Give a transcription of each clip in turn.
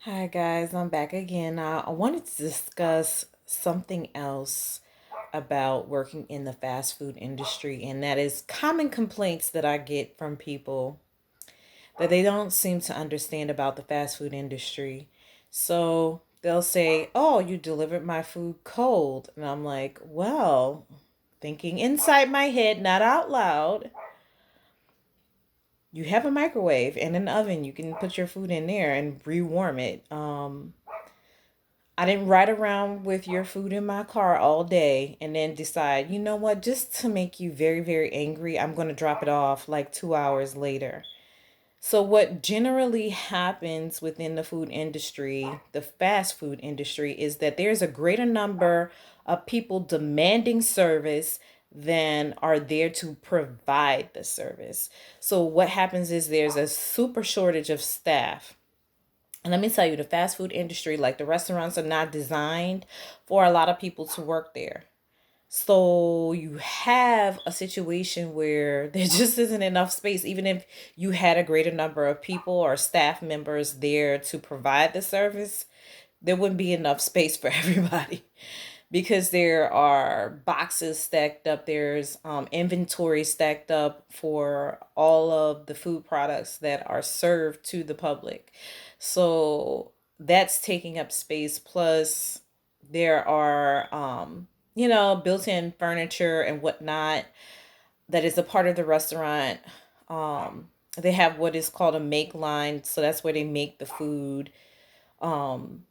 Hi guys, I'm back again. I wanted to discuss something else about working in the fast food industry, and that is common complaints that I get from people that they don't seem to understand about the fast food industry. So they'll say, "Oh, you delivered my food cold." And I'm like, "Well, thinking inside my head, not out loud, you have a microwave and an oven. You can put your food in there and rewarm it. I didn't ride around with your food in my car all day and then decide, you know what, just to make you very, very angry, I'm going to drop it off like 2 hours later." So, what generally happens within the food industry, the fast food industry, is that there's a greater number of people demanding service than are there to provide the service. So, what happens is there's a super shortage of staff. And let me tell you, the fast food industry, like the restaurants, are not designed for a lot of people to work there. So you have a situation where there just isn't enough space, even if you had a greater number of people or staff members there to provide the service, there wouldn't be enough space for everybody because there are boxes stacked up. There's inventory stacked up for all of the food products that are served to the public. So that's taking up space. Plus, there are, built-in furniture and whatnot that is a part of the restaurant. They have what is called a make line, so that's where they make the food. um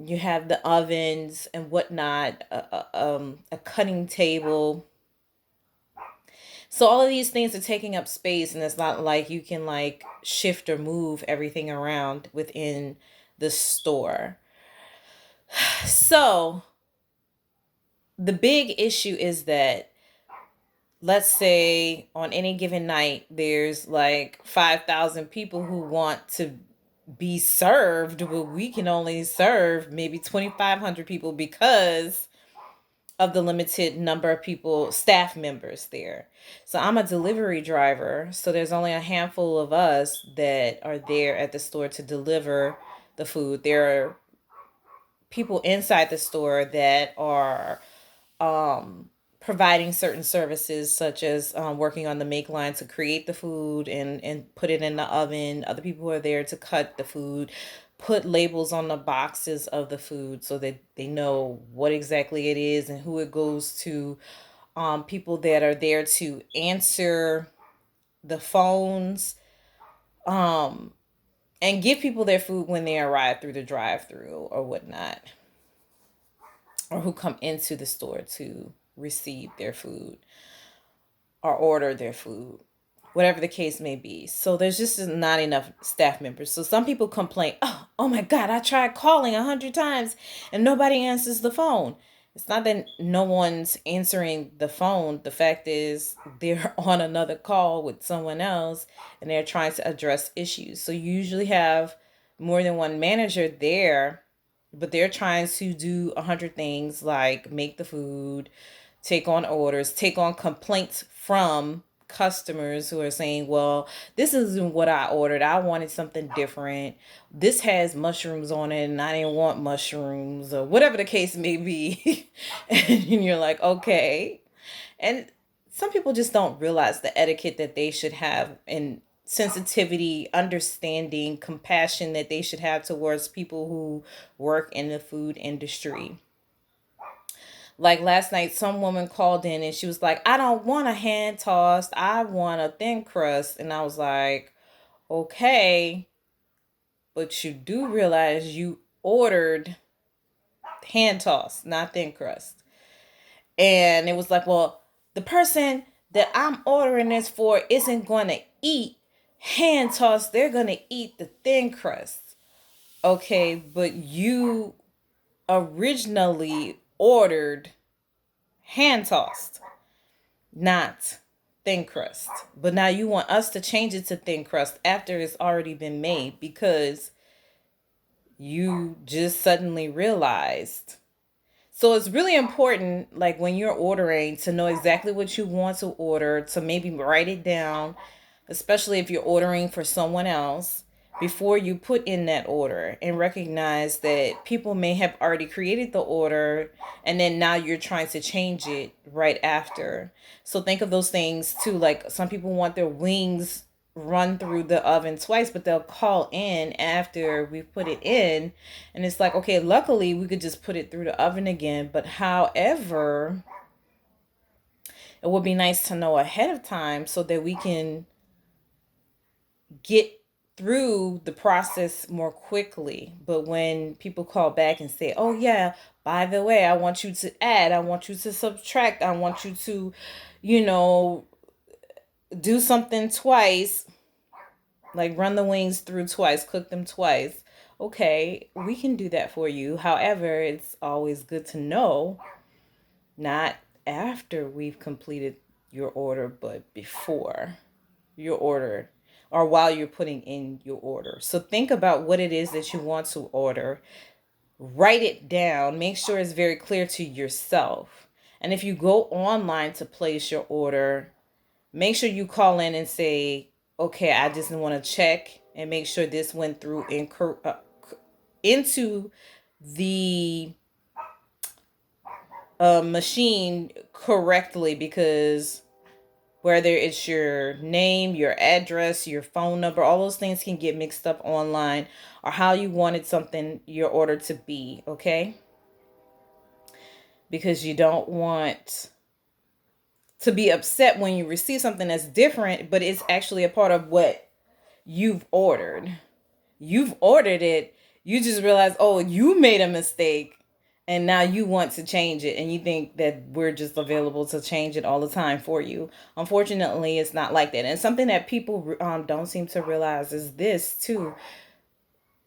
you have the ovens and whatnot, a cutting table. So all of these things are taking up space, and it's not like you can like shift or move everything around within the store. So the big issue is that, let's say on any given night there's like 5,000 people who want to be served, but we can only serve maybe 2,500 people because of the limited number of people, staff members there. So I'm a delivery driver, so there's only a handful of us that are there at the store to deliver the food. There are people inside the store that are providing certain services, such as working on the make line to create the food and put it in the oven. Other people are there to cut the food, put labels on the boxes of the food so that they know what exactly it is and who it goes to. People that are there to answer the phones, um, and give people their food when they arrive through the drive-through or whatnot, or who come into the store to receive their food or order their food, whatever the case may be. So there's just not enough staff members. So some people complain, oh my God, I tried calling 100 times and nobody answers the phone. It's not that no one's answering the phone. The fact is they're on another call with someone else and they're trying to address issues. So you usually have more than one manager there, but they're trying to do 100 things like make the food, take on orders, take on complaints from customers who are saying, well, this isn't what I ordered. I wanted something different. This has mushrooms on it and I didn't want mushrooms, or whatever the case may be. And you're like, okay. And some people just don't realize the etiquette that they should have, and sensitivity, understanding, compassion that they should have towards people who work in the food industry. Like last night, some woman called in and she was like, I don't want a hand tossed. I want a thin crust. And I was like, okay, but you do realize you ordered hand tossed, not thin crust. And it was like, well, the person that I'm ordering this for isn't going to eat hand tossed. They're going to eat the thin crust. Okay, but you originally ordered hand tossed, not thin crust. But now you want us to change it to thin crust after it's already been made because you just suddenly realized. So it's really important, like when you're ordering, to know exactly what you want to order, to maybe write it down, especially if you're ordering for someone else. before you put in that order, and recognize that people may have already created the order and then now you're trying to change it right after. So think of those things too. Like some people want their wings run through the oven twice, but they'll call in after we put it in. And it's like, okay, luckily we could just put it through the oven again. But however, it would be nice to know ahead of time so that we can get through the process more quickly. But when people call back and say, oh, yeah, by the way, I want you to add, I want you to subtract, I want you to, you know, do something twice, like run the wings through twice, cook them twice. Okay, we can do that for you. However, it's always good to know, not after we've completed your order, but before your order or while you're putting in your order. So think about what it is that you want to order. Write it down. Make sure it's very clear to yourself. And if you go online to place your order, make sure you call in and say, okay, I just want to check and make sure this went through into the machine correctly, because whether it's your name, your address, your phone number, all those things can get mixed up online, or how you wanted something, your order to be, okay? Because you don't want to be upset when you receive something that's different, but it's actually a part of what you've ordered. You've ordered it, you just realize, oh, you made a mistake. And now you want to change it, and you think that we're just available to change it all the time for you. Unfortunately, it's not like that. And something that people don't seem to realize is this too.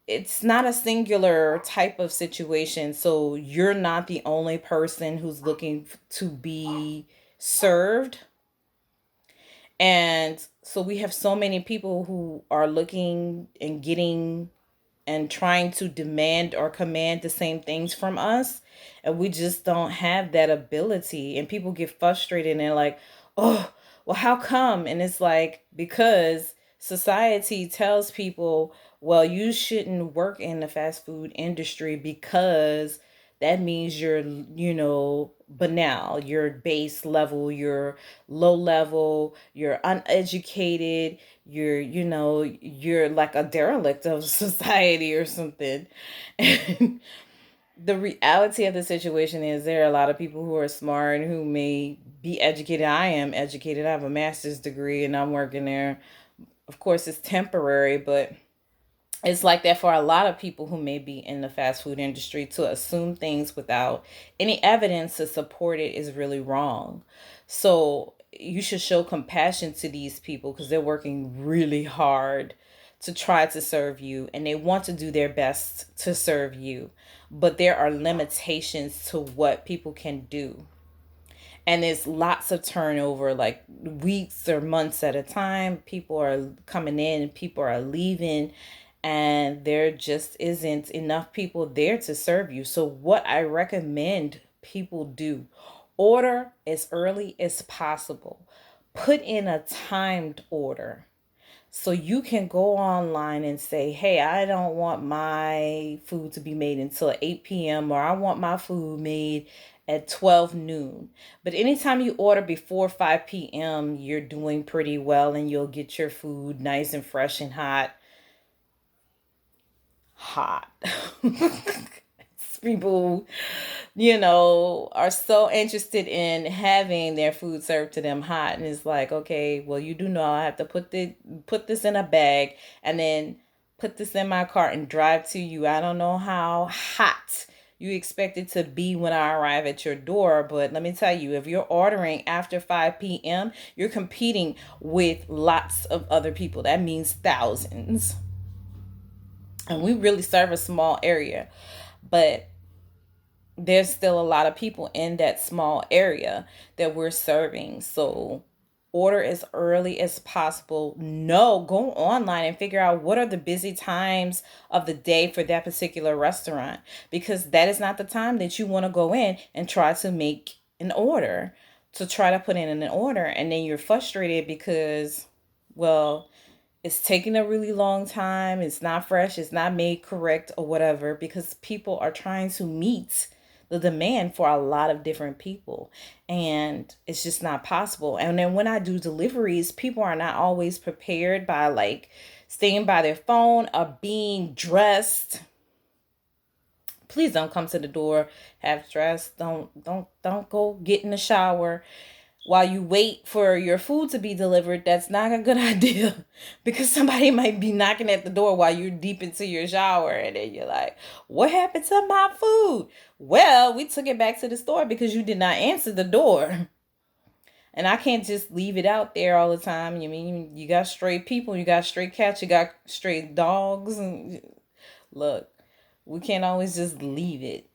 It's not a singular type of situation. So you're not the only person who's looking to be served. And so we have so many people who are looking and getting and trying to demand or command the same things from us, and we just don't have that ability. And people get frustrated and they're like, oh, well, how come? And it's like, because society tells people, well, you shouldn't work in the fast food industry because that means you're, banal, you're base level, you're low level, you're uneducated, you're like a derelict of society or something. And the reality of the situation is there are a lot of people who are smart and who may be educated. I am educated. I have a master's degree and I'm working there. Of course, it's temporary, but it's like that for a lot of people who may be in the fast food industry. To assume things without any evidence to support it is really wrong. So you should show compassion to these people because they're working really hard to try to serve you, and they want to do their best to serve you, but there are limitations to what people can do. And there's lots of turnover, like weeks or months at a time. People are coming in, people are leaving, and there just isn't enough people there to serve you. So what I recommend people do, order as early as possible. Put in a timed order. So you can go online and say, hey, I don't want my food to be made until 8 p.m. or I want my food made at 12 noon. But anytime you order before 5 p.m., you're doing pretty well and you'll get your food nice and fresh and hot. Hot. People, are so interested in having their food served to them hot, and it's like, okay, well, you do know I have to put this in a bag and then put this in my cart and drive to you. I don't know how hot you expect it to be when I arrive at your door, but let me tell you, if you're ordering after 5 p.m., you're competing with lots of other people. That means thousands. And we really serve a small area, but there's still a lot of people in that small area that we're serving. So order as early as possible. No, go online and figure out what are the busy times of the day for that particular restaurant, because that is not the time that you want to go in and try to make an order, to try to put in an order, and then you're frustrated because, well, It's taking a really long time. It's not fresh. It's not made correct or whatever because people are trying to meet the demand for a lot of different people. And it's just not possible. And then when I do deliveries, people are not always prepared by like staying by their phone or being dressed. Please don't come to the door half dressed. Don't go get in the shower while you wait for your food to be delivered. That's not a good idea because somebody might be knocking at the door while you're deep into your shower, and then you're like, what happened to my food? Well, we took it back to the store because you did not answer the door. And I can't just leave it out there all the time. You mean you got stray people, you got stray cats, you got stray dogs, and look, we can't always just leave it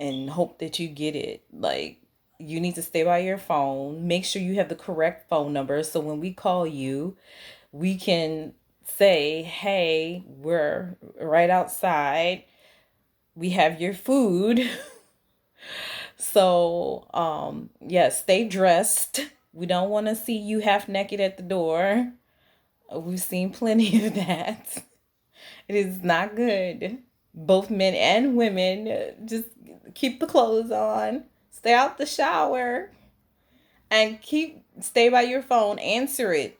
and hope that you get it. Like, you need to stay by your phone. Make sure you have the correct phone number so when we call you, we can say, "Hey, we're right outside. We have your food." So, yeah, stay dressed. We don't want to see you half naked at the door. We've seen plenty of that. It is not good. Both men and women, just keep the clothes on, stay out the shower, and stay by your phone. Answer it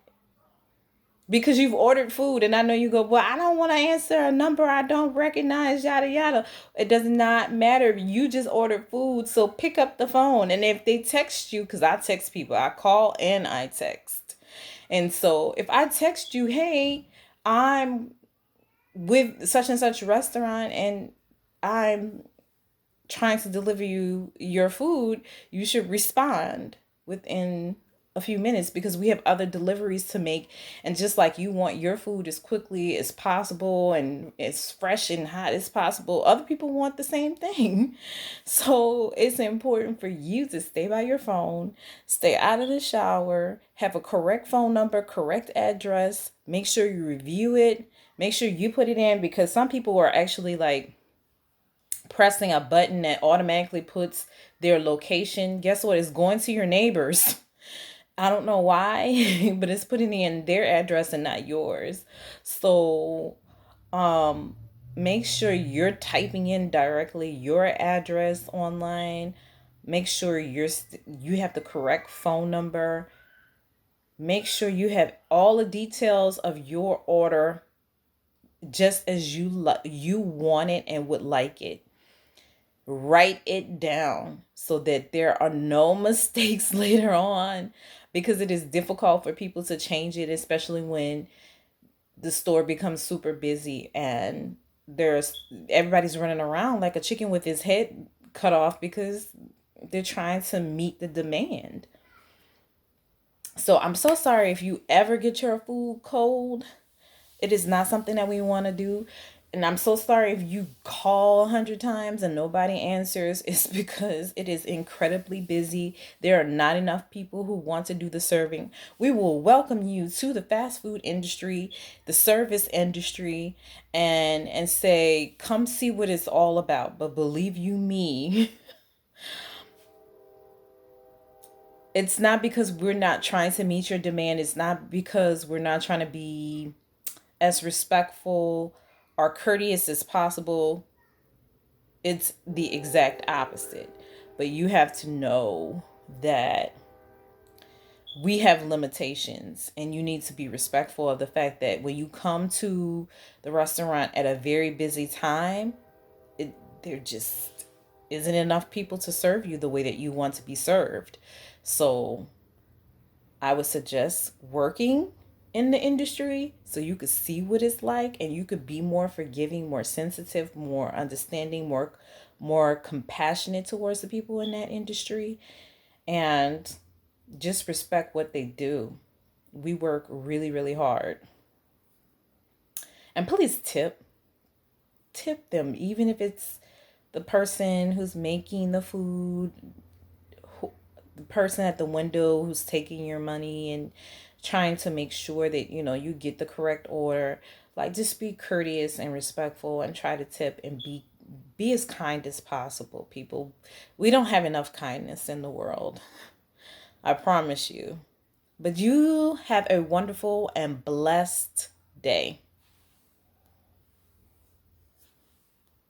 because you've ordered food, and I know you go, well, I don't want to answer a number I don't recognize, yada yada. It does not matter. You just ordered food, so pick up the phone. And if they text you, because I text people, I call and I text. And so if I text you, hey, I'm with such and such restaurant and I'm trying to deliver you your food, you should respond within a few minutes because we have other deliveries to make. And just like you want your food as quickly as possible and as fresh and hot as possible, other people want the same thing. So it's important for you to stay by your phone, stay out of the shower, have a correct phone number, correct address, make sure you review it, make sure you put it in because some people are actually like pressing a button that automatically puts their location. Guess what? It's going to your neighbors. I don't know why, but it's putting in their address and not yours. So, um, make sure you're typing in directly your address online. Make sure you have the correct phone number. Make sure you have all the details of your order just as you want it and would like it. Write it down so that there are no mistakes later on because it is difficult for people to change it, especially when the store becomes super busy and there's everybody's running around like a chicken with his head cut off because they're trying to meet the demand. So I'm so sorry if you ever get your food cold. It is not something that we want to do. And I'm so sorry if you call 100 times and nobody answers. It's because it is incredibly busy. There are not enough people who want to do the serving. We will welcome you to the fast food industry, the service industry, and say, come see what it's all about. But believe you me, it's not because we're not trying to meet your demand. It's not because we're not trying to be as respectful or courteous as possible. It's the exact opposite. But you have to know that we have limitations and you need to be respectful of the fact that when you come to the restaurant at a very busy time, there just isn't enough people to serve you the way that you want to be served. So I would suggest working in the industry so you could see what it's like and you could be more forgiving, more sensitive, more understanding, more compassionate towards the people in that industry and just respect what they do. We work really, really hard. And please tip them even if it's the person who's making the food, the person at the window who's taking your money and trying to make sure that you get the correct order. Like, just be courteous and respectful and try to tip and be as kind as possible. People, we don't have enough kindness in the world. I promise you. But you have a wonderful and blessed day.